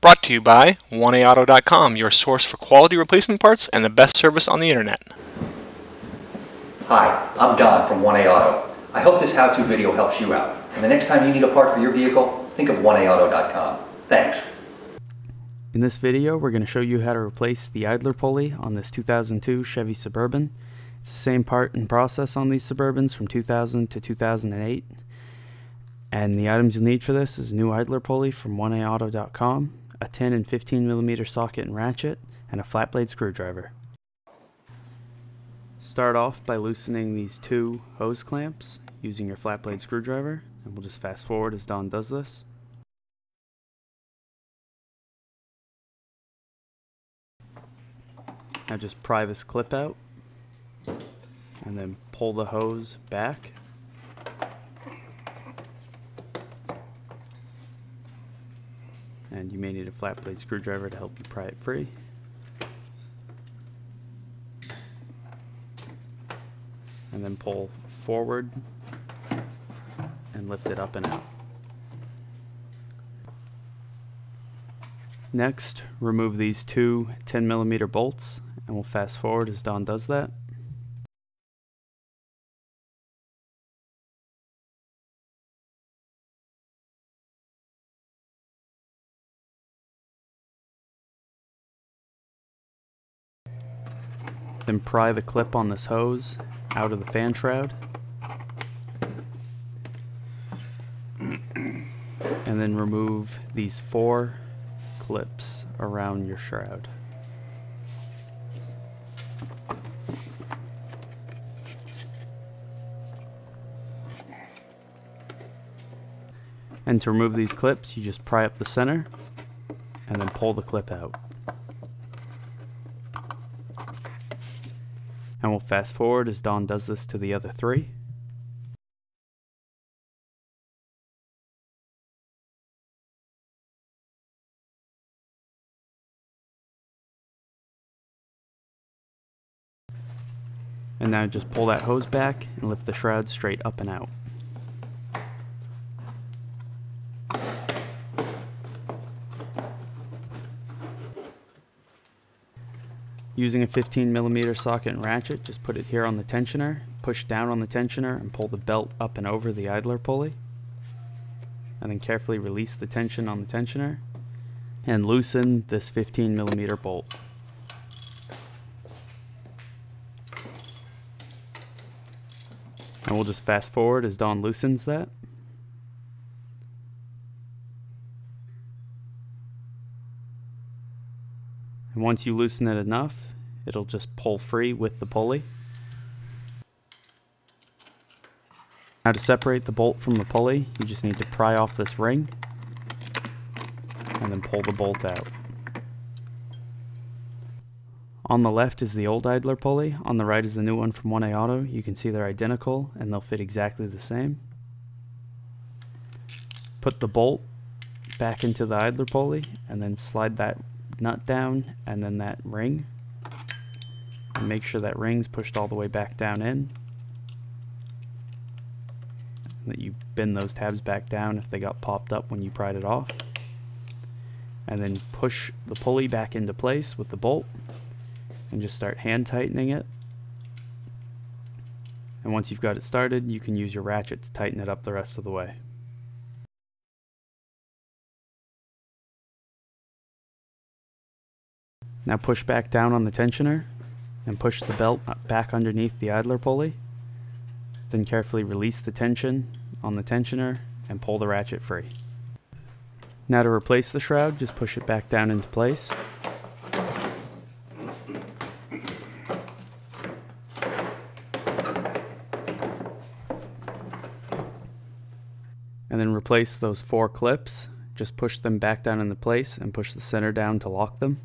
Brought to you by 1AAuto.com, your source for quality replacement parts and the best service on the internet. Hi, I'm Don from 1A Auto. I hope this how-to video helps you out. And the next time you need a part for your vehicle, think of 1AAuto.com. Thanks. In this video, we're going to show you how to replace the idler pulley on this 2002 Chevy Suburban. It's the same part and process on these Suburbans from 2000 to 2008. And the items you'll need for this is a new idler pulley from 1AAuto.com, a 10 and 15mm socket and ratchet, and a flat blade screwdriver. Start off by loosening these two hose clamps using your flat blade screwdriver, and we'll just fast forward as Don does this. Now just pry this clip out and then pull the hose back. And you may need a flat blade screwdriver to help you pry it free. And then pull forward and lift it up and out. Next, remove these two 10mm bolts, and we'll fast forward as Don does that. Then pry the clip on this hose out of the fan shroud. And then remove these 4 clips around your shroud. And to remove these clips, you just pry up the center and then pull the clip out. And we'll fast forward as Don does this to the other 3. And now just pull that hose back and lift the shroud straight up and out. Using a 15mm socket and ratchet, just put it here on the tensioner, push down on the tensioner and pull the belt up and over the idler pulley. And then carefully release the tension on the tensioner and loosen this 15mm bolt. And we'll just fast forward as Don loosens that. And once you loosen it enough, it'll just pull free with the pulley. Now to separate the bolt from the pulley, you just need to pry off this ring and then pull the bolt out. On the left is the old idler pulley, on the right is the new one from 1A Auto. You can see they're identical and they'll fit exactly the same. Put the bolt back into the idler pulley and then slide that nut down and then that ring. And make sure that ring's pushed all the way back down in. And that you bend those tabs back down if they got popped up when you pried it off. And then push the pulley back into place with the bolt. And just start hand tightening it. And once you've got it started, you can use your ratchet to tighten it up the rest of the way. Now push back down on the tensioner and push the belt back underneath the idler pulley. Then carefully release the tension on the tensioner and pull the ratchet free. Now to replace the shroud, just push it back down into place. And then replace those 4 clips. Just push them back down into place and push the center down to lock them.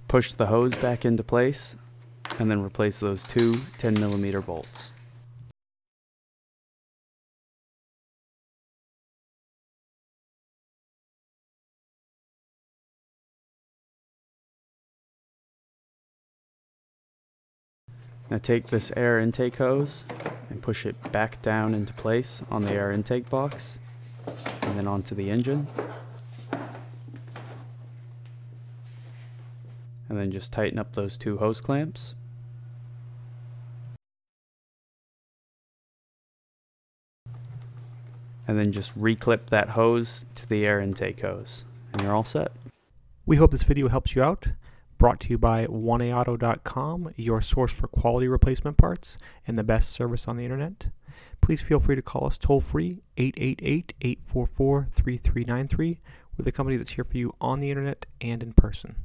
Push the hose back into place and then replace those 2 10mm bolts. Now take this air intake hose and push it back down into place on the air intake box and then onto the engine. And then just tighten up those two hose clamps. And then just reclip that hose to the air intake hose, and you're all set. We hope this video helps you out. Brought to you by 1AAuto.com, your source for quality replacement parts and the best service on the internet. Please feel free to call us toll free 888-844-3393. We're the company that's here for you on the internet and in person.